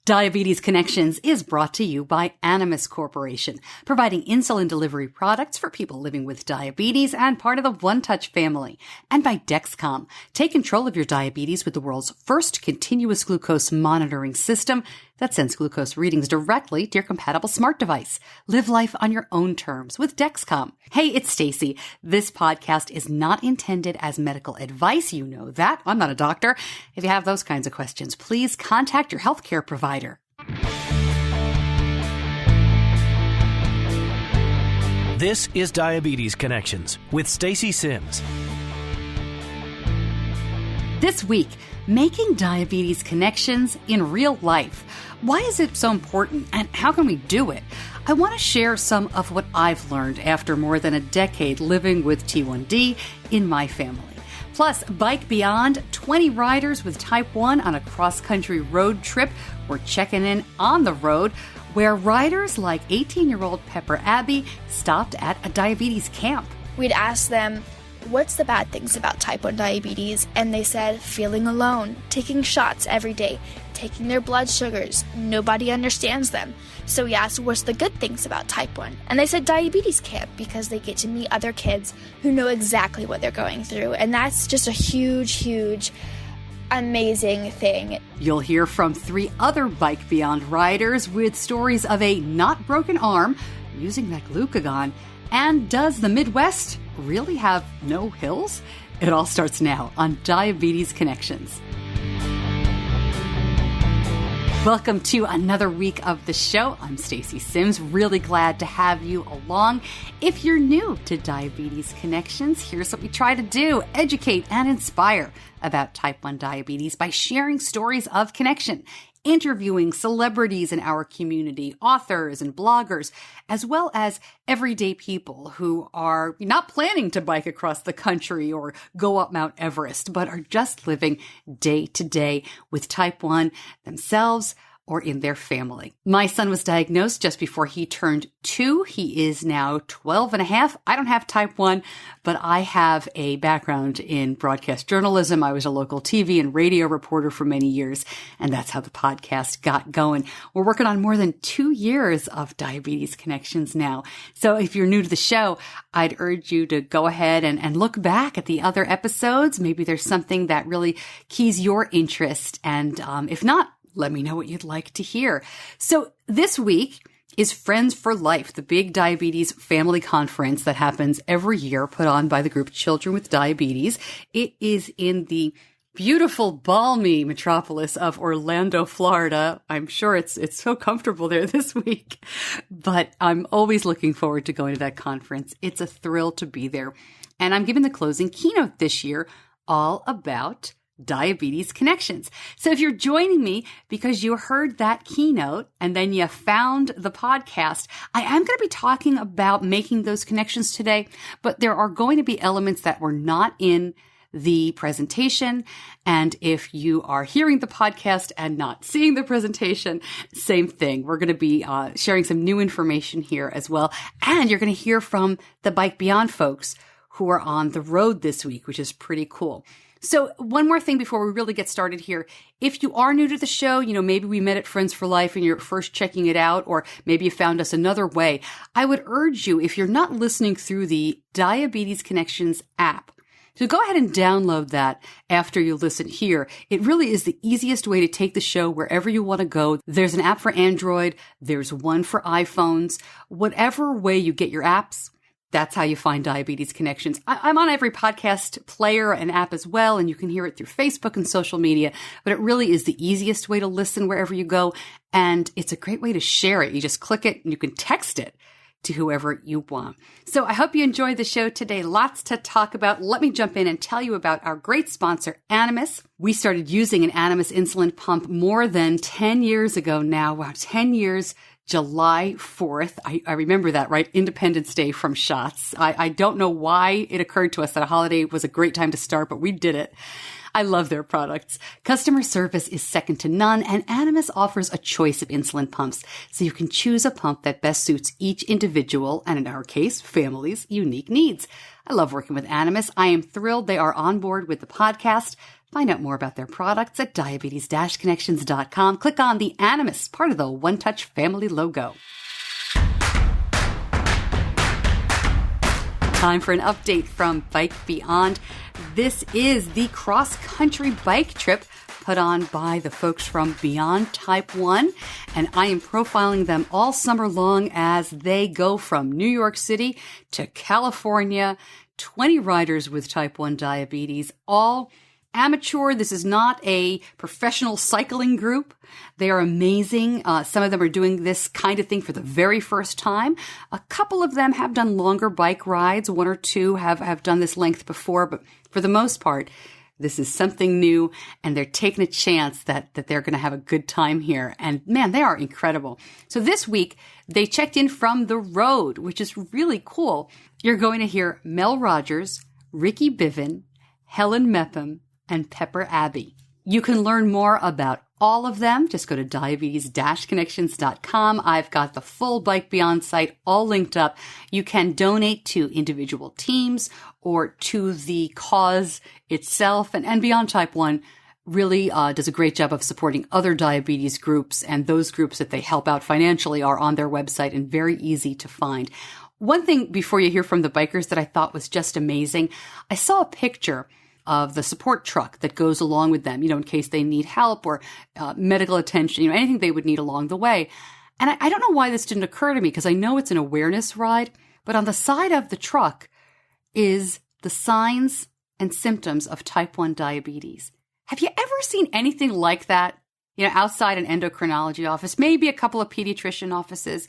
Diabetes Connections is brought to you by Animas Corporation, providing insulin delivery products for people living with diabetes and part of the One Touch family. And by Dexcom. Take control of your diabetes with the world's first continuous glucose monitoring system that sends glucose readings directly to your compatible smart device. Live life on your own terms with Dexcom. Hey, it's Stacey. This podcast is not intended as medical advice. You know that. I'm not a doctor. If you have those kinds of questions, please contact your healthcare provider. This is Diabetes Connections with Stacey Sims. This week, making diabetes connections in real life. Why is it so important and how can we do it? I want to share some of what I've learned after more than a decade living with T1D in my family. Plus, Bike Beyond, 20 riders with Type 1 on a cross-country road trip. We're checking in on the road where riders like 18-year-old Pepper Abbey stopped at a diabetes camp. We'd ask them, what's the bad things about type 1 diabetes? And they said, feeling alone, taking shots every day, taking their blood sugars. Nobody understands them. So we asked, what's the good things about type 1? And they said diabetes camp, because they get to meet other kids who know exactly what they're going through. And that's just a huge, amazing thing. You'll hear from 3 other Bike Beyond riders with stories of a not broken arm using that glucagon. And does the Midwest really have no hills? It all starts now on Diabetes Connections. Welcome to another week of the show. I'm Stacey Sims. Really glad to have you along. If you're new to Diabetes Connections, here's what we try to do: educate and inspire about type 1 diabetes by sharing stories of connection, interviewing celebrities in our community, authors and bloggers, as well as everyday people who are not planning to bike across the country or go up Mount Everest, but are just living day to day with type 1 themselves or in their family. My son was diagnosed just before he turned 2. He is now 12 and a half. I don't have type 1, but I have a background in broadcast journalism. I was a local TV and radio reporter for many years, and that's how the podcast got going. We're working on more than 2 years of Diabetes Connections now. So if you're new to the show, I'd urge you to go ahead and look back at the other episodes. Maybe there's something that really keys your interest. And if not, let me know what you'd like to hear. So this week is Friends for Life, the big diabetes family conference that happens every year, put on by the group Children with Diabetes. It is in the beautiful, balmy metropolis of Orlando, Florida. I'm sure it's so comfortable there this week, but I'm always looking forward to going to that conference. It's a thrill to be there. And I'm giving the closing keynote this year all about Diabetes Connections. So if you're joining me because you heard that keynote and then you found the podcast, I am going to be talking about making those connections today, but there are going to be elements that were not in the presentation. And if you are hearing the podcast and not seeing the presentation, same thing. We're going to be sharing some new information here as well. And you're going to hear from the Bike Beyond folks who are on the road this week, which is pretty cool. So one more thing before we really get started here. If you are new to the show, maybe we met at Friends for Life and you're first checking it out, or maybe you found us another way, I would urge you, if you're not listening through the Diabetes Connections app, so go ahead and download that after you listen here. It really is the easiest way to take the show wherever you want to go. There's an app for Android. There's one for iPhones. Whatever way you get your apps, that's how you find Diabetes Connections. I'm on every podcast player and app as well, and you can hear it through Facebook and social media, but it really is the easiest way to listen wherever you go, and it's a great way to share it. You just click it, and you can text it to whoever you want. So I hope you enjoyed the show today. Lots to talk about. Let me jump in and tell you about our great sponsor, Animas. We started using an Animas insulin pump more than 10 years ago now. Wow, 10 years. July 4th. I remember that, right? Independence Day from shots. I don't know why it occurred to us that a holiday was a great time to start, but we did it. I love their products. Customer service is second to none, and Animas offers a choice of insulin pumps, so you can choose a pump that best suits each individual, and in our case, family's unique needs. I love working with Animas. I am thrilled they are on board with the podcast. Find out more about their products at diabetes-connections.com. Click on the Animus, part of the One Touch family logo. Time for an update from Bike Beyond. This is the cross-country bike trip put on by the folks from Beyond Type 1, and I am profiling them all summer long as they go from New York City to California. 20 riders with Type 1 diabetes, all amateur. This is not a professional cycling group. They are amazing. Some of them are doing this kind of thing for the very first time. A couple of them have done longer bike rides. One or two have done this length before, but for the most part, this is something new, and they're taking a chance that they're going to have a good time here. And man, they are incredible. So this week, they checked in from the road, which is really cool. You're going to hear Mel Rogers, Ricky Biven, Helen Mepham, and Pepper Abbey. You can learn more about all of them. Just go to diabetes-connections.com. I've got the full Bike Beyond site all linked up. You can donate to individual teams or to the cause itself. And Beyond Type 1 really does a great job of supporting other diabetes groups, and those groups that they help out financially are on their website and very easy to find. One thing before you hear from the bikers that I thought was just amazing, I saw a picture of the support truck that goes along with them, in case they need help or medical attention, anything they would need along the way. And I don't know why this didn't occur to me, because I know it's an awareness ride, but on the side of the truck is the signs and symptoms of type 1 diabetes. Have you ever seen anything like that, outside an endocrinology office, maybe a couple of pediatrician offices?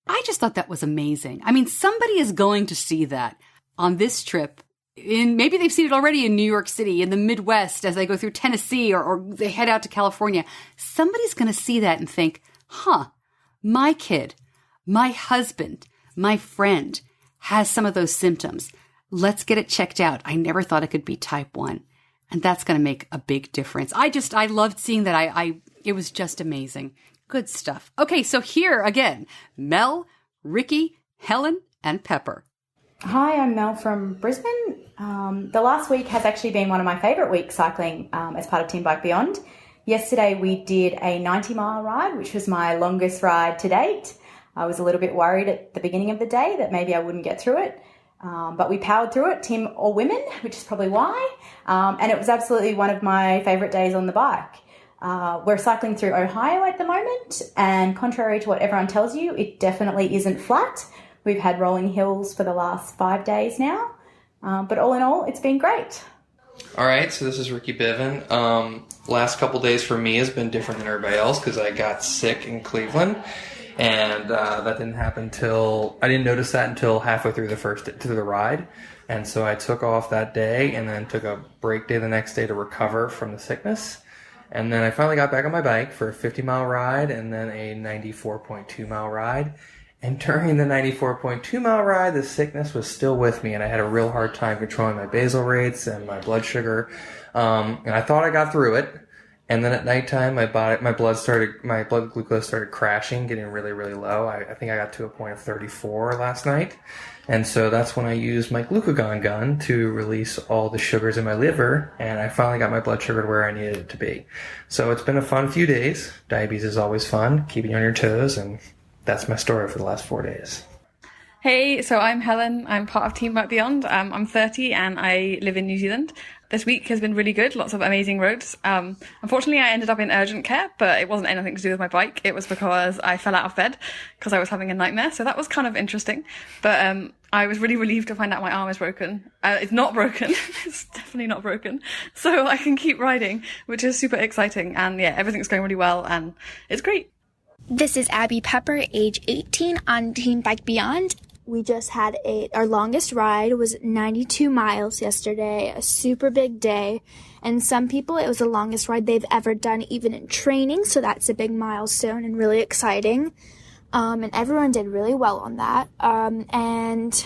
I just thought that was amazing. I mean, somebody is going to see that on this trip. Maybe they've seen it already in New York City, in the Midwest, as they go through Tennessee or they head out to California. Somebody's going to see that and think, my kid, my husband, my friend has some of those symptoms. Let's get it checked out. I never thought it could be type 1. And that's going to make a big difference. I loved seeing that. It was just amazing. Good stuff. Okay, so here again, Mel, Ricky, Helen, and Pepper. Hi, I'm Mel from Brisbane. The last week has actually been one of my favourite weeks cycling as part of Team Bike Beyond. Yesterday we did a 90-mile ride, which was my longest ride to date. I was a little bit worried at the beginning of the day that maybe I wouldn't get through it, but we powered through it, team all women, which is probably why, and it was absolutely one of my favourite days on the bike. We're cycling through Ohio at the moment, and contrary to what everyone tells you, it definitely isn't flat. We've had rolling hills for the last 5 days now, but all in all, it's been great. All right, so this is Ricky Biven. Last couple days for me has been different than everybody else because I got sick in Cleveland, and that didn't happen I didn't notice that until halfway through the ride, and so I took off that day and then took a break day the next day to recover from the sickness, and then I finally got back on my bike for a 50-mile ride and then a 94.2-mile ride. And during the 94.2-mile ride, the sickness was still with me, and I had a real hard time controlling my basal rates and my blood sugar. And I thought I got through it. And then at nighttime, my blood glucose started crashing, getting really, really low. I think I got to a point of 34 last night. And so that's when I used my glucagon gun to release all the sugars in my liver, and I finally got my blood sugar to where I needed it to be. So it's been a fun few days. Diabetes is always fun, keeping you on your toes, and that's my story for the last 4 days. Hey, so I'm Helen. I'm part of Team Bike Beyond. I'm 30 and I live in New Zealand. This week has been really good. Lots of amazing roads. Unfortunately, I ended up in urgent care, but it wasn't anything to do with my bike. It was because I fell out of bed because I was having a nightmare. So that was kind of interesting. But I was really relieved to find out my arm is broken. It's not broken. It's definitely not broken. So I can keep riding, which is super exciting. And yeah, everything's going really well and it's great. This is Abby Pepper, age 18, on Team Bike Beyond. We just had our longest ride was 92 miles yesterday, a super big day. And some people, it was the longest ride they've ever done, even in training. So that's a big milestone and really exciting. And everyone did really well on that. And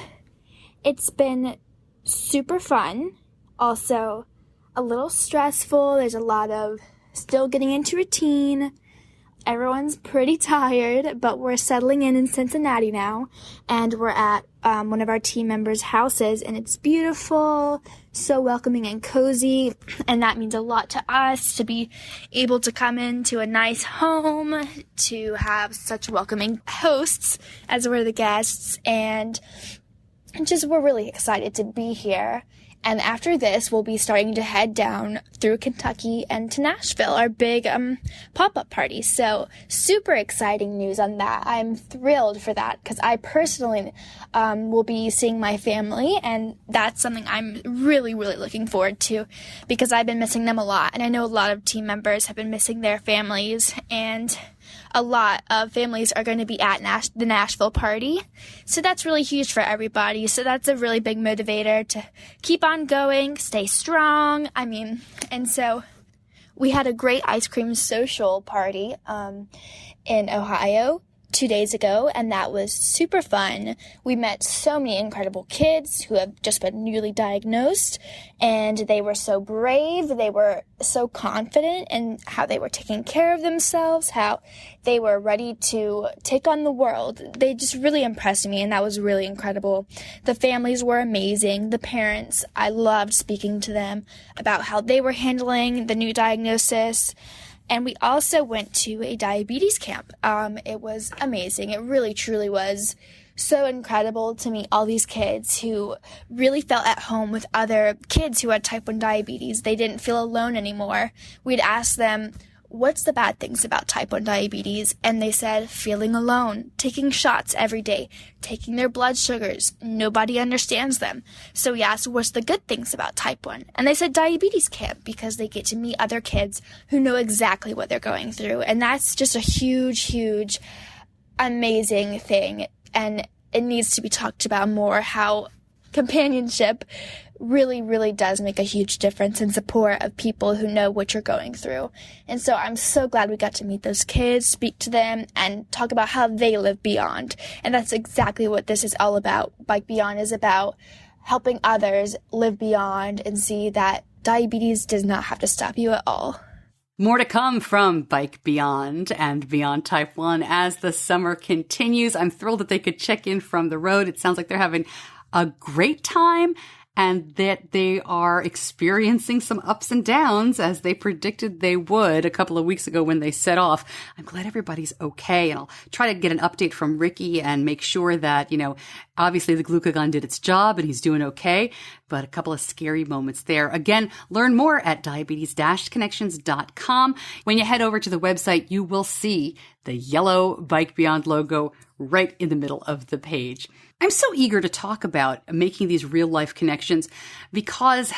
it's been super fun. Also a little stressful. There's a lot of still getting into routine. everyone's pretty tired, but we're settling in Cincinnati now, and we're at one of our team members' houses, and it's beautiful, so welcoming and cozy, and that means a lot to us to be able to come into a nice home, to have such welcoming hosts as we're the guests, and just we're really excited to be here. And after this, we'll be starting to head down through Kentucky and to Nashville, our big pop-up party. So super exciting news on that. I'm thrilled for that because I personally will be seeing my family, and that's something I'm really, really looking forward to because I've been missing them a lot. And I know a lot of team members have been missing their families, and a lot of families are going to be at the Nashville party. So that's really huge for everybody. So that's a really big motivator to keep on going, stay strong. And so we had a great ice cream social party in Ohio 2 days ago, and that was super fun. We met so many incredible kids who have just been newly diagnosed, and they were so brave. They were so confident in how they were taking care of themselves, how they were ready to take on the world. They just really impressed me, and that was really incredible. The families were amazing. The parents, I loved speaking to them about how they were handling the new diagnosis. And we also went to a diabetes camp. It was amazing. It really, truly was so incredible to meet all these kids who really felt at home with other kids who had type 1 diabetes. They didn't feel alone anymore. We'd ask them, what's the bad things about type 1 diabetes? And they said, feeling alone, taking shots every day, taking their blood sugars. Nobody understands them. So we asked, what's the good things about type 1? And they said diabetes camp, because they get to meet other kids who know exactly what they're going through. And that's just a huge, huge, amazing thing. And it needs to be talked about more, how companionship really, really does make a huge difference in support of people who know what you're going through. And so I'm so glad we got to meet those kids, speak to them, and talk about how they live beyond. And that's exactly what this is all about. Bike Beyond is about helping others live beyond and see that diabetes does not have to stop you at all. More to come from Bike Beyond and Beyond Type 1 as the summer continues. I'm thrilled that they could check in from the road. It sounds like they're having a great time, and that they are experiencing some ups and downs as they predicted they would a couple of weeks ago when they set off. I'm glad everybody's okay, and I'll try to get an update from Ricky and make sure that, obviously the glucagon did its job and he's doing okay, but a couple of scary moments there. Again, learn more at diabetes-connections.com. When you head over to the website, you will see the yellow Bike Beyond logo right in the middle of the page. I'm so eager to talk about making these real life connections because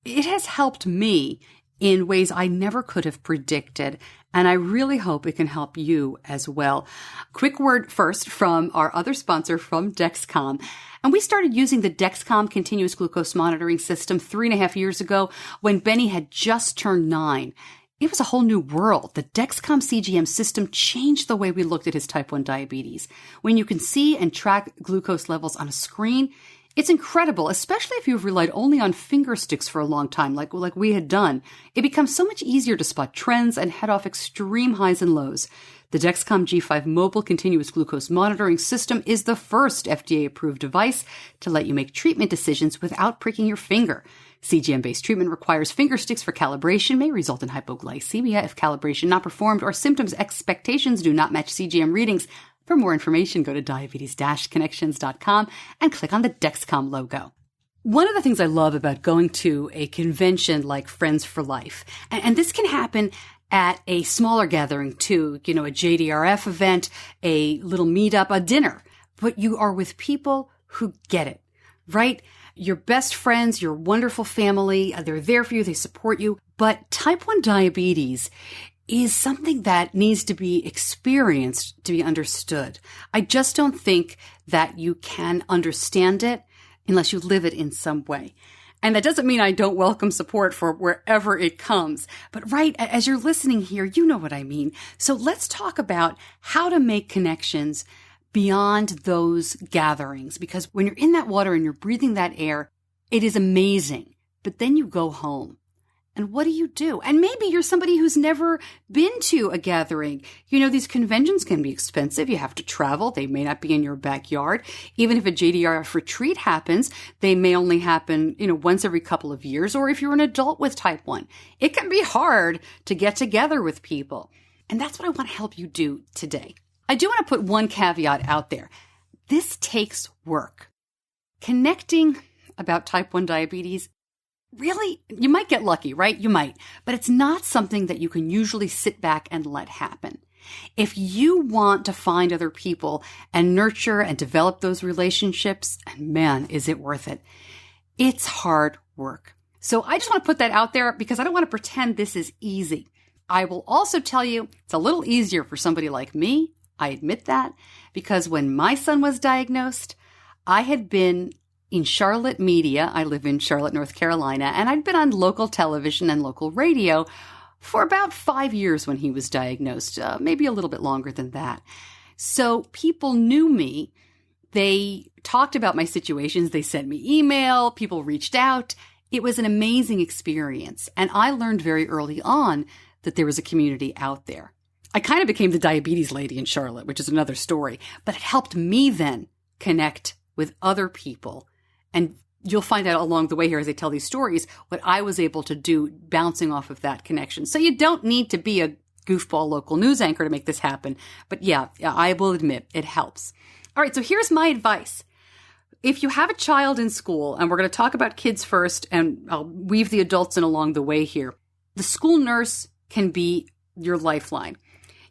it has helped me in ways I never could have predicted. And I really hope it can help you as well. Quick word first from our other sponsor, from Dexcom. And we started using the Dexcom continuous glucose monitoring system 3.5 years ago when Benny had just turned 9. It was a whole new world. The Dexcom CGM system changed the way we looked at his type 1 diabetes. When you can see and track glucose levels on a screen, it's incredible, especially if you've relied only on finger sticks for a long time, like we had done. It becomes so much easier to spot trends and head off extreme highs and lows. The Dexcom G5 mobile continuous glucose monitoring system is the first FDA-approved device to let you make treatment decisions without pricking your finger. CGM-based treatment requires finger sticks for calibration, may result in hypoglycemia if calibration not performed or symptoms expectations do not match CGM readings. For more information, go to diabetes-connections.com and click on the Dexcom logo. One of the things I love about going to a convention like Friends for Life, and this can happen at a smaller gathering too, a JDRF event, a little meetup, a dinner, but you are with people who get it, right? Your best friends, your wonderful family, they're there for you, they support you. But type 1 diabetes is something that needs to be experienced to be understood. I just don't think that you can understand it unless you live it in some way. And that doesn't mean I don't welcome support for wherever it comes. But right, as you're listening here, you know what I mean. So let's talk about how to make connections beyond those gatherings, because when you're in that water and you're breathing that air, it is amazing. But then you go home And what do you do? And maybe you're somebody who's never been to a gathering. You know, these conventions can be expensive. You have to travel. They may not be in your backyard. Even if a JDRF retreat happens, they may only happen, once every couple of years. Or if you're an adult with type 1, it can be hard to get together with people. And that's what I want to help you do today. I do want to put one caveat out there. This takes work. Connecting about type 1 diabetes, really, you might get lucky, right? You might, but it's not something that you can usually sit back and let happen. If you want to find other people and nurture and develop those relationships, and man, is it worth it? It's hard work. So I just want to put that out there because I don't want to pretend this is easy. I will also tell you it's a little easier for somebody like me. I admit that because when my son was diagnosed, I had been in Charlotte media. I live in Charlotte, North Carolina, and I'd been on local television and local radio for about 5 years when he was diagnosed, maybe a little bit longer than that. So people knew me. They talked about my situations. They sent me email. People reached out. It was an amazing experience. And I learned very early on that there was a community out there. I kind of became the diabetes lady in Charlotte, which is another story, but it helped me then connect with other people. And you'll find out along the way here as I tell these stories, what I was able to do bouncing off of that connection. So you don't need to be a goofball local news anchor to make this happen. But yeah, I will admit it helps. All right. So here's my advice. If you have a child in school, and we're going to talk about kids first, and I'll weave the adults in along the way here, the school nurse can be your lifeline.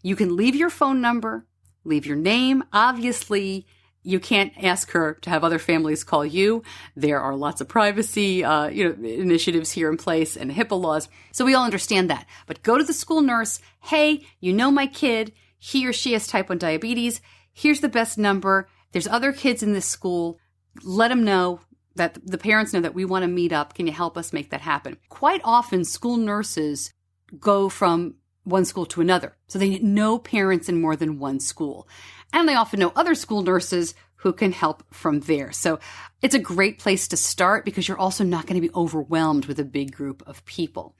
You can leave your phone number, leave your name. Obviously, you can't ask her to have other families call you. There are lots of privacy, initiatives here in place and HIPAA laws. So we all understand that. But go to the school nurse. Hey, you know my kid. He or she has type 1 diabetes. Here's the best number. There's other kids in this school. Let them know that the parents know that we want to meet up. Can you help us make that happen? Quite often, school nurses go from one school to another. So they know parents in more than one school. And they often know other school nurses who can help from there. So it's a great place to start because you're also not going to be overwhelmed with a big group of people.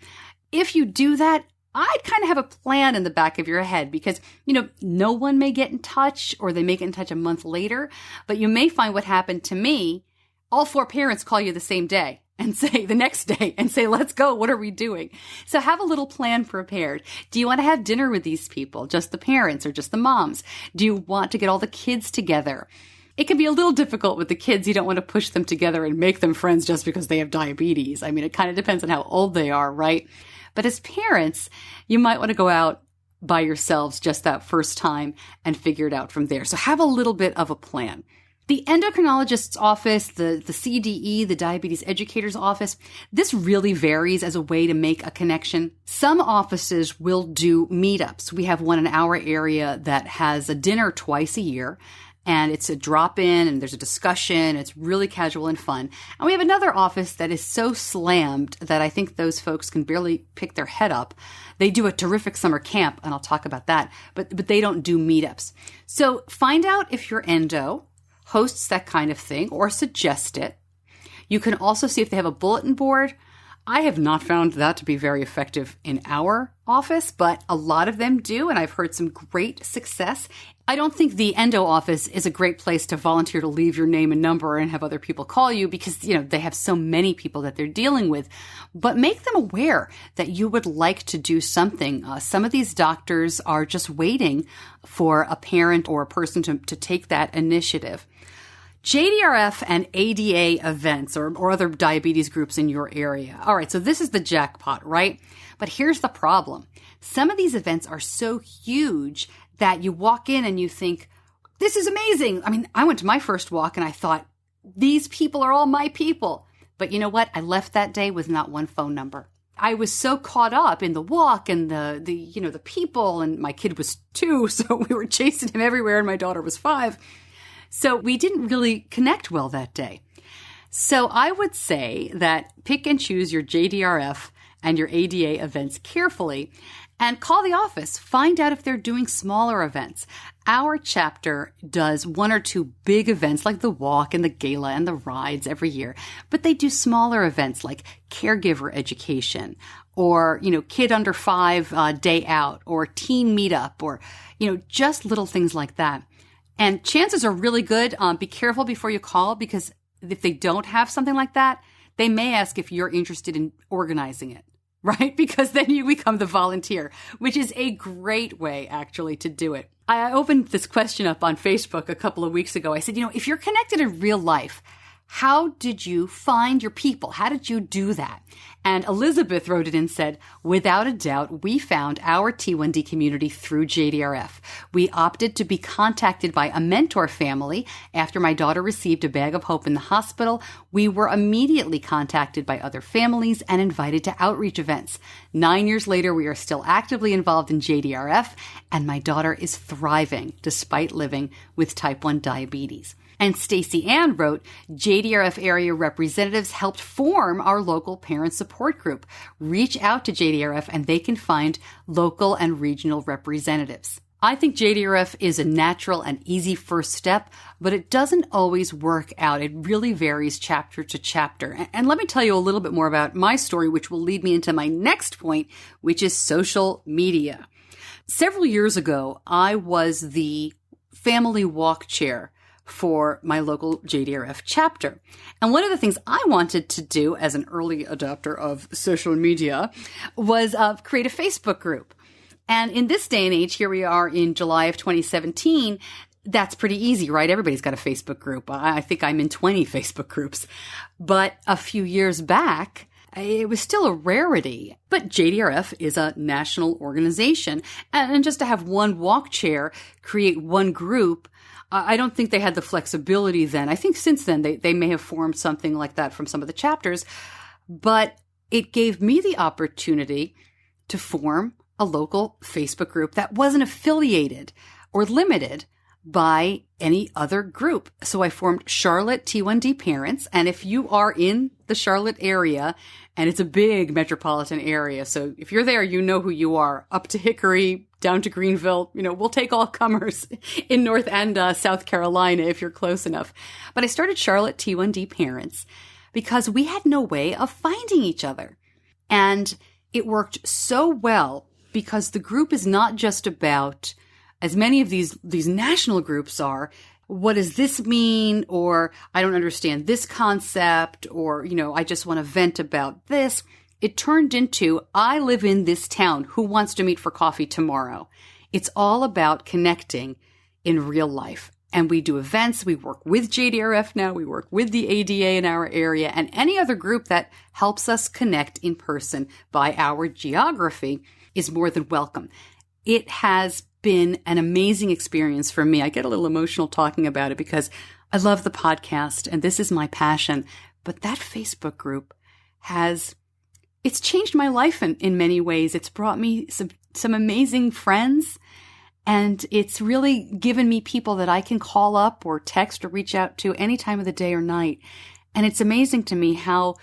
If you do that, I'd kind of have a plan in the back of your head because, no one may get in touch or they may get in touch a month later, but you may find what happened to me. All 4 parents call you the same day. And say the next day and say, let's go. What are we doing? So have a little plan prepared. Do you want to have dinner with these people? Just the parents or just the moms? Do you want to get all the kids together? It can be a little difficult with the kids. You don't want to push them together and make them friends just because they have diabetes. I mean, it kind of depends on how old they are, right? But as parents, you might want to go out by yourselves just that first time and figure it out from there. So have a little bit of a plan. The endocrinologist's office, the CDE, the diabetes educator's office, this really varies as a way to make a connection. Some offices will do meetups. We have one in our area that has a dinner twice a year, and it's a drop-in, and there's a discussion. It's really casual and fun. And we have another office that is so slammed that I think those folks can barely pick their head up. They do a terrific summer camp, and I'll talk about that, but they don't do meetups. So find out if your endo hosts that kind of thing or suggest it. You can also see if they have a bulletin board. I have not found that to be very effective in our office, but a lot of them do, and I've heard some great success. I don't think the endo office is a great place to volunteer to leave your name and number and have other people call you because, they have so many people that they're dealing with. But make them aware that you would like to do something. Some of these doctors are just waiting for a parent or a person to take that initiative. JDRF and ADA events or other diabetes groups in your area. All right, so this is the jackpot, right? But here's the problem. Some of these events are so huge that you walk in and you think, this is amazing. I mean, I went to my first walk and I thought, these people are all my people. But you know what? I left that day with not one phone number. I was so caught up in the walk and the people, and my kid was 2, so we were chasing him everywhere, and my daughter was 5. So we didn't really connect well that day. So I would say that pick and choose your JDRF and your ADA events carefully And call the office. Find out if they're doing smaller events. Our chapter does 1 or 2 big events like the walk and the gala and the rides every year. But they do smaller events like caregiver education or, kid under 5 day out or teen meetup or, just little things like that. And chances are really good. Be careful before you call, because if they don't have something like that, they may ask if you're interested in organizing it, right? Because then you become the volunteer, which is a great way actually to do it. I opened this question up on Facebook a couple of weeks ago. I said, if you're connected in real life, how did you find your people? How did you do that? And Elizabeth wrote it and said, without a doubt, we found our T1D community through JDRF. We opted to be contacted by a mentor family. After my daughter received a bag of hope in the hospital, we were immediately contacted by other families and invited to outreach events. 9 years later, we are still actively involved in JDRF, and my daughter is thriving despite living with type 1 diabetes. And Stacey Ann wrote, JDRF area representatives helped form our local parent support group. Reach out to JDRF and they can find local and regional representatives. I think JDRF is a natural and easy first step, but it doesn't always work out. It really varies chapter to chapter. And let me tell you a little bit more about my story, which will lead me into my next point, which is social media. Several years ago, I was the family walk chair for my local JDRF chapter. And one of the things I wanted to do as an early adopter of social media was create a Facebook group. And in this day and age, here we are in July of 2017, that's pretty easy, right? Everybody's got a Facebook group. I think I'm in 20 Facebook groups. But a few years back, it was still a rarity. But JDRF is a national organization. And just to have one walk chair create one group, I don't think they had the flexibility then. I think since then they may have formed something like that from some of the chapters, but it gave me the opportunity to form a local Facebook group that wasn't affiliated or limited by any other group. So I formed Charlotte T1D Parents. And if you are in the Charlotte area, and it's a big metropolitan area, so if you're there, you know who you are, up to Hickory, down to Greenville, we'll take all comers in North and South Carolina if you're close enough. But I started Charlotte T1D Parents because we had no way of finding each other. And it worked so well because the group is not just about, as many of these national groups are, what does this mean? Or I don't understand this concept, or, I just want to vent about this. It turned into, I live in this town. Who wants to meet for coffee tomorrow? It's all about connecting in real life. And we do events. We work with JDRF now. We work with the ADA in our area and any other group that helps us connect in person by our geography is more than welcome. It has been an amazing experience for me. I get a little emotional talking about it because I love the podcast and this is my passion. But that Facebook group it's changed my life in many ways. It's brought me some amazing friends, and it's really given me people that I can call up or text or reach out to any time of the day or night. And it's amazing to me how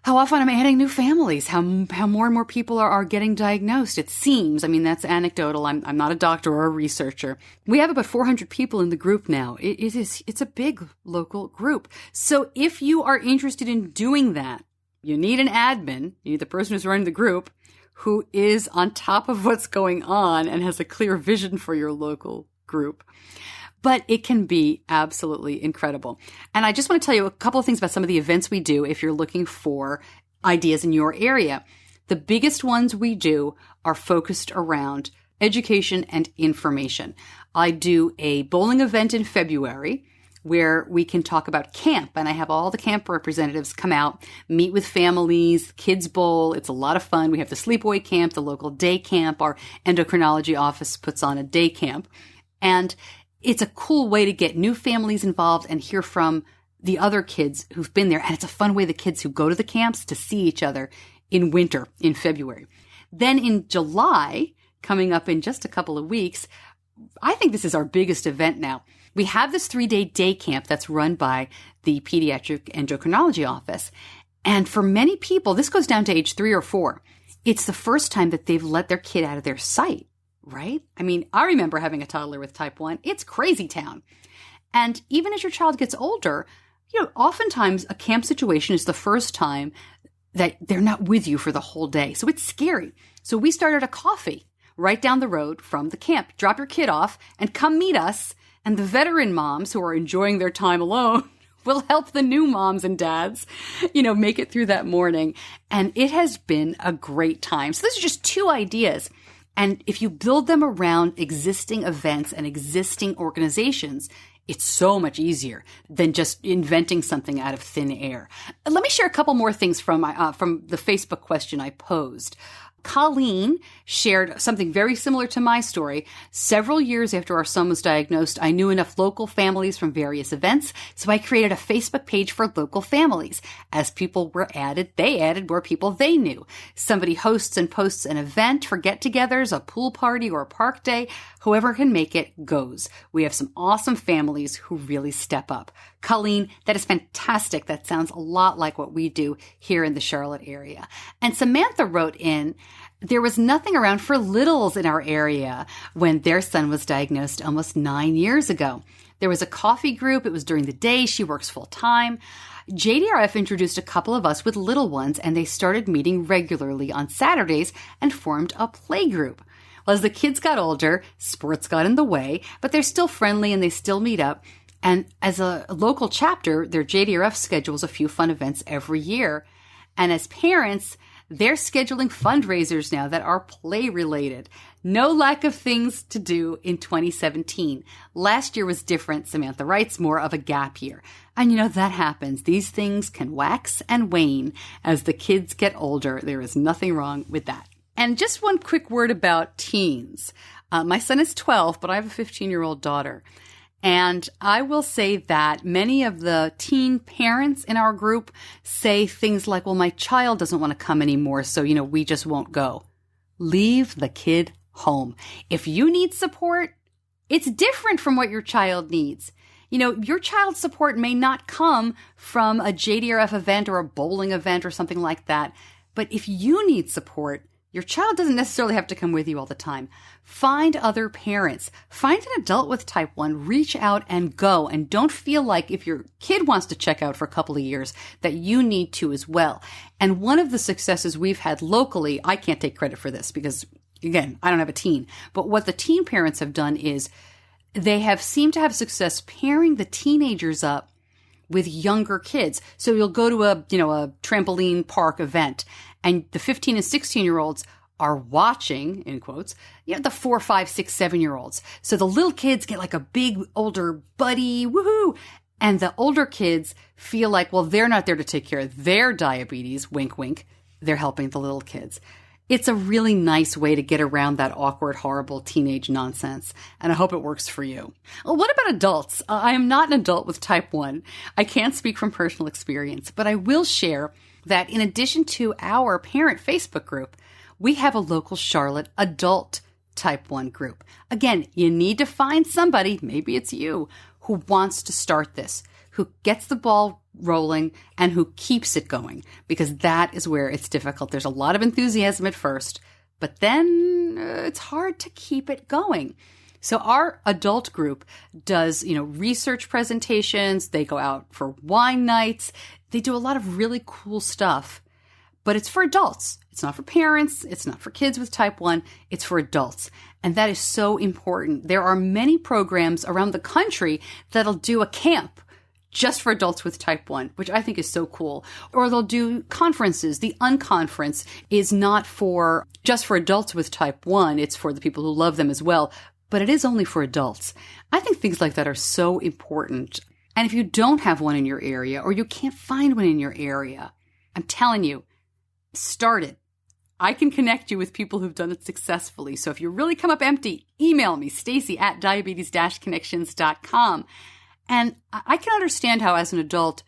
often I'm adding new families, how more and more people are getting diagnosed. It seems, that's anecdotal. I'm not a doctor or a researcher. We have about 400 people in the group now. It's a big local group. So if you are interested in doing that, you need an admin. You need the person who's running the group who is on top of what's going on and has a clear vision for your local group. But it can be absolutely incredible. And I just want to tell you a couple of things about some of the events we do if you're looking for ideas in your area. The biggest ones we do are focused around education and information. I do a bowling event in February where we can talk about camp, and I have all the camp representatives come out, meet with families, kids bowl. It's a lot of fun. We have the sleepaway camp, the local day camp. Our endocrinology office puts on a day camp. And it's a cool way to get new families involved and hear from the other kids who've been there. And it's a fun way the kids who go to the camps to see each other in winter, in February. Then in July, coming up in just a couple of weeks, I think this is our biggest event now. We have this 3-day day camp that's run by the pediatric endocrinology office. And for many people, this goes down to age 3 or 4. it's the first time that they've let their kid out of their sight, right? I mean, I remember having a toddler with type 1. It's crazy town. And even as your child gets older, oftentimes a camp situation is the first time that they're not with you for the whole day. So it's scary. So we started a coffee right down the road from the camp. Drop your kid off and come meet us. And the veteran moms who are enjoying their time alone will help the new moms and dads, make it through that morning. And it has been a great time. So those are just 2 ideas. And if you build them around existing events and existing organizations, it's so much easier than just inventing something out of thin air. Let me share a couple more things from the Facebook question I posed. Colleen shared something very similar to my story. Several years after our son was diagnosed, I knew enough local families from various events, so I created a Facebook page for local families. As people were added, they added more people they knew. Somebody hosts and posts an event for get-togethers, a pool party, or a park day. Whoever can make it goes. We have some awesome families who really step up. Colleen, that is fantastic. That sounds a lot like what we do here in the Charlotte area. And Samantha wrote in, there was nothing around for littles in our area when their son was diagnosed almost 9 years ago. There was a coffee group. It was during the day. She works full time. JDRF introduced a couple of us with little ones, and they started meeting regularly on Saturdays and formed a play group. Well, as the kids got older, sports got in the way, but they're still friendly and they still meet up. And as a local chapter, their JDRF schedules a few fun events every year. And as parents, they're scheduling fundraisers now that are play-related. No lack of things to do in 2017. Last year was different, Samantha writes, more of a gap year. And that happens. These things can wax and wane as the kids get older. There is nothing wrong with that. And just one quick word about teens. My son is 12, but I have a 15-year-old daughter. And I will say that many of the teen parents in our group say things like, well, my child doesn't want to come anymore, so, we just won't go. Leave the kid home. If you need support, it's different from what your child needs. Your child's support may not come from a JDRF event or a bowling event or something like that. But if you need support, your child doesn't necessarily have to come with you all the time. Find other parents. Find an adult with type 1. Reach out and go. And don't feel like if your kid wants to check out for a couple of years that you need to as well. And one of the successes we've had locally, I can't take credit for this because, again, I don't have a teen. But what the teen parents have done is they have seemed to have success pairing the teenagers up with younger kids. So you'll go to a trampoline park event and the 15 and 16-year-olds are watching, in quotes, the 4, 5, 6, 7-year-olds. So the little kids get like a big older buddy, woohoo. And the older kids feel like, well, they're not there to take care of their diabetes, wink, wink. They're helping the little kids. It's a really nice way to get around that awkward, horrible teenage nonsense, and I hope it works for you. Well, what about adults? I am not an adult with type 1. I can't speak from personal experience, but I will share that in addition to our parent Facebook group, we have a local Charlotte adult type 1 group. Again, you need to find somebody, maybe it's you, who wants to start this, who gets the ball rolling and who keeps it going, because that is where it's difficult. There's a lot of enthusiasm at first, but then it's hard to keep it going. So our adult group does, research presentations. They go out for wine nights. They do a lot of really cool stuff, but it's for adults. It's not for parents. It's not for kids with type 1. It's for adults. And that is so important. There are many programs around the country that'll do a camp just for adults with type 1, which I think is so cool. Or they'll do conferences. The Unconference is not just for adults with type 1. It's for the people who love them as well, but it is only for adults. I think things like that are so important. And if you don't have one in your area or you can't find one in your area, I'm telling you, start it. I can connect you with people who've done it successfully. So if you really come up empty, email me, Stacey at diabetes-connections.com. And I can understand how as an adult,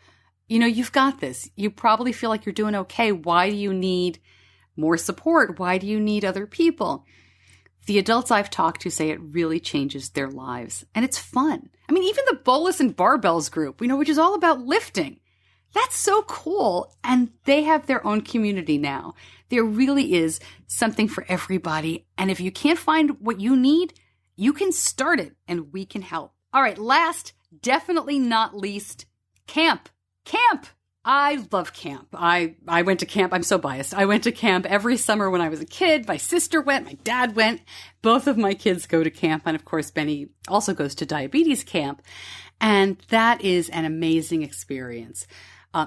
you've got this. You probably feel like you're doing okay. Why do you need more support? Why do you need other people? The adults I've talked to say it really changes their lives. And it's fun. I mean, even the bolus and barbells group, which is all about lifting. That's so cool. And they have their own community now. There really is something for everybody. And if you can't find what you need, you can start it and we can help. All right. Last, definitely not least, camp. Camp. I love camp. I went to camp. I'm so biased. I went to camp every summer when I was a kid. My sister went. My dad went. Both of my kids go to camp. And of course, Benny also goes to diabetes camp. And that is an amazing experience.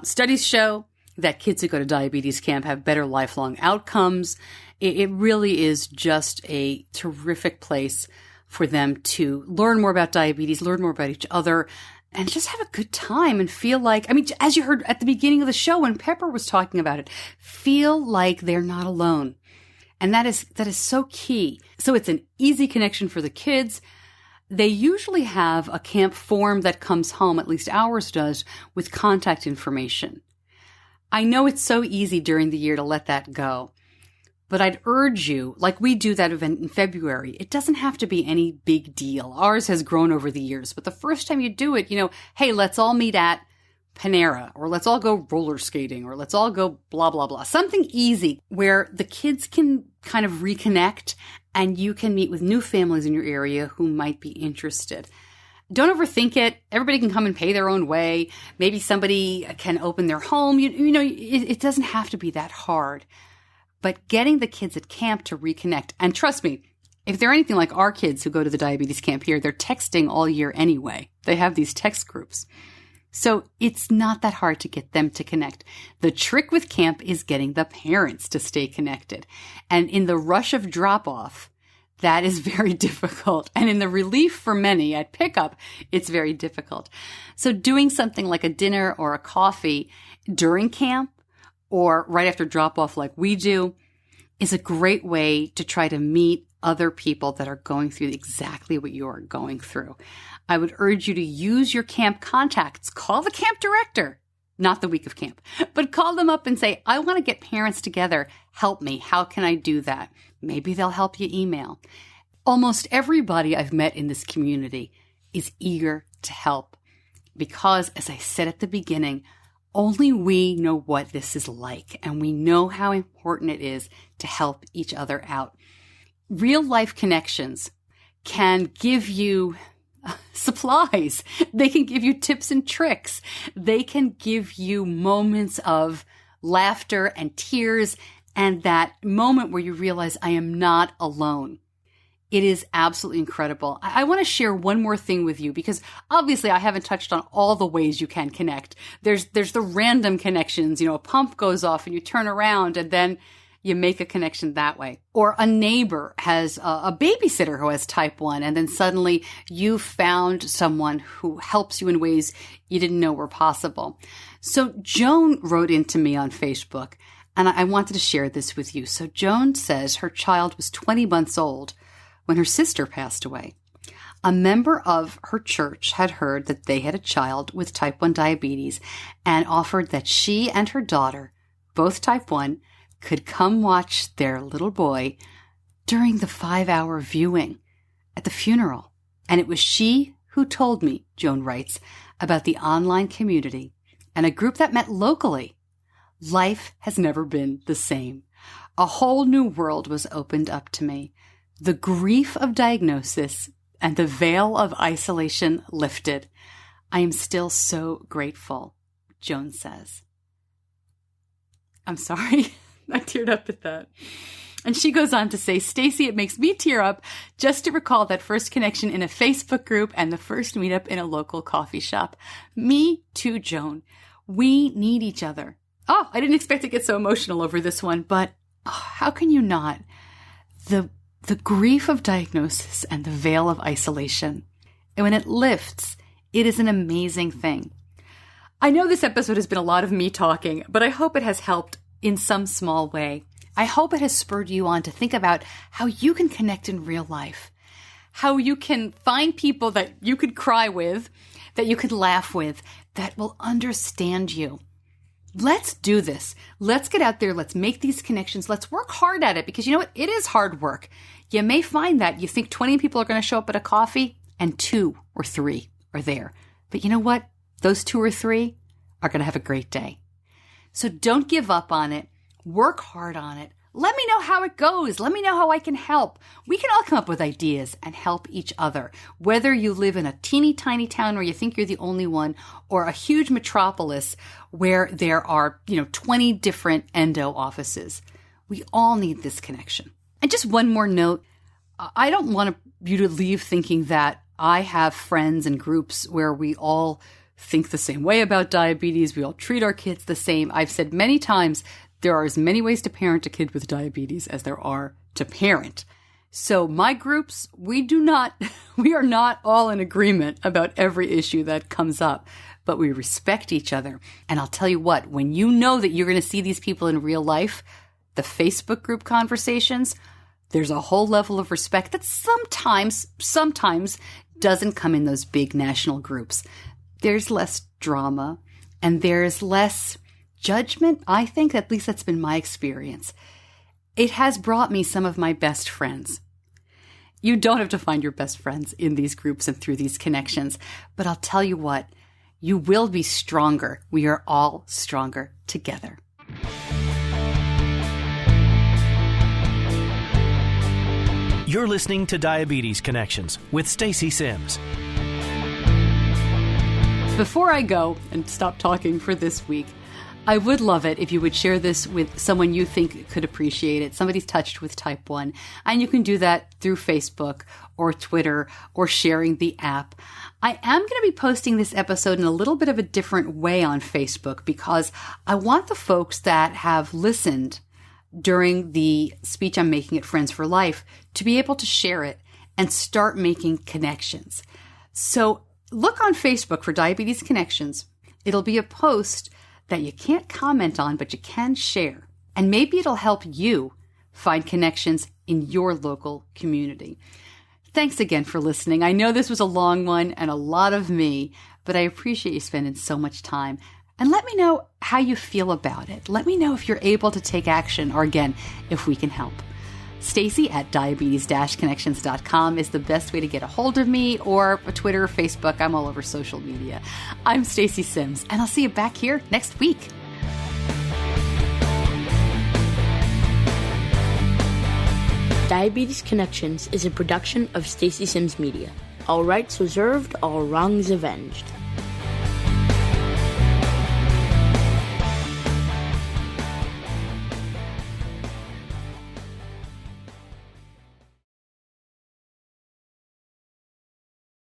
Studies show that kids who go to diabetes camp have better lifelong outcomes. It really is just a terrific place for them to learn more about diabetes, learn more about each other, and just have a good time and feel like, I mean, as you heard at the beginning of the show when Pepper was talking about it, feel like they're not alone. And that is so key. So it's an easy connection for the kids. They usually have a camp form that comes home, at least ours does, with contact information. I know it's so easy during the year to let that go, but I'd urge you, like we do that event in February, it doesn't have to be any big deal. Ours has grown over the years, but the first time you do it, hey, let's all meet at Panera, or let's all go roller skating, or let's all go blah, blah, blah. Something easy where the kids can kind of reconnect and you can meet with new families in your area who might be interested. Don't overthink it. Everybody can come and pay their own way. Maybe somebody can open their home. It doesn't have to be that hard. But getting the kids at camp to reconnect, and trust me, if they're anything like our kids who go to the diabetes camp here, they're texting all year anyway. They have these text groups. So it's not that hard to get them to connect. The trick with camp is getting the parents to stay connected. And in the rush of drop-off, that is very difficult. And in the relief for many at pickup, it's very difficult. So doing something like a dinner or a coffee during camp or right after drop-off like we do is a great way to try to meet other people that are going through exactly what you're going through. I would urge you to use your camp contacts. Call the camp director, not the week of camp, but call them up and say, I want to get parents together. Help me. How can I do that? Maybe they'll help you email. Almost everybody I've met in this community is eager to help because, as I said at the beginning, only we know what this is like, and we know how important it is to help each other out. Real life connections can give you supplies. They can give you tips and tricks. They can give you moments of laughter and tears and that moment where you realize I am not alone. It is absolutely incredible. I want to share one more thing with you because obviously I haven't touched on all the ways you can connect. There's the random connections, a pump goes off and you turn around and then you make a connection that way. Or a neighbor has a babysitter who has type 1 and then suddenly you found someone who helps you in ways you didn't know were possible. So Joan wrote into me on Facebook and I wanted to share this with you. So Joan says her child was 20 months old when her sister passed away. A member of her church had heard that they had a child with type 1 diabetes and offered that she and her daughter, both type 1, could come watch their little boy during the 5-hour viewing at the funeral. And it was she who told me, Joan writes, about the online community and a group that met locally. Life has never been the same. A whole new world was opened up to me. The grief of diagnosis and the veil of isolation lifted. I am still so grateful, Joan says. I'm sorry. I teared up at that. And she goes on to say, Stacey, it makes me tear up just to recall that first connection in a Facebook group and the first meetup in a local coffee shop. Me too, Joan. We need each other. Oh, I didn't expect to get so emotional over this one, but how can you not? The grief of diagnosis and the veil of isolation. And when it lifts, it is an amazing thing. I know this episode has been a lot of me talking, but I hope it has helped in some small way. I hope it has spurred you on to think about how you can connect in real life, how you can find people that you could cry with, that you could laugh with, that will understand you. Let's do this. Let's get out there. Let's make these connections. Let's work hard at it because you know what? It is hard work. You may find that you think 20 people are going to show up at a coffee and 2 or 3 are there. But you know what? Those 2 or 3 are going to have a great day. So don't give up on it. Work hard on it. Let me know how it goes. Let me know how I can help. We can all come up with ideas and help each other. Whether you live in a teeny tiny town where you think you're the only one, or a huge metropolis where there are, 20 different endo offices. We all need this connection. And just one more note. I don't want you to leave thinking that I have friends and groups where we all think the same way about diabetes. We all treat our kids the same. I've said many times, there are as many ways to parent a kid with diabetes as there are to parent. So my groups, we are not all in agreement about every issue that comes up, but we respect each other. And I'll tell you what, when you know that you're going to see these people in real life, the Facebook group conversations, there's a whole level of respect that sometimes doesn't come in those big national groups. There's less drama and there's less judgment. I think, at least that's been my experience. It has brought me some of my best friends. You don't have to find your best friends in these groups and through these connections, but I'll tell you what, you will be stronger. We are all stronger together. You're listening to Diabetes Connections with Stacey Sims. Before I go and stop talking for this week, I would love it if you would share this with someone you think could appreciate it, somebody's touched with type 1. And you can do that through Facebook or Twitter or sharing the app. I am going to be posting this episode in a little bit of a different way on Facebook because I want the folks that have listened during the speech I'm making at Friends for Life to be able to share it and start making connections. So look on Facebook for Diabetes Connections. It'll be a post that you can't comment on, but you can share. And maybe it'll help you find connections in your local community. Thanks again for listening. I know this was a long one and a lot of me, but I appreciate you spending so much time. And let me know how you feel about it. Let me know if you're able to take action or, again, if we can help. Stacey at diabetes-connections.com is the best way to get a hold of me, or Twitter or Facebook. I'm all over social media. I'm Stacey Sims, and I'll see you back here next week. Diabetes Connections is a production of Stacey Sims Media. All rights reserved, all wrongs avenged.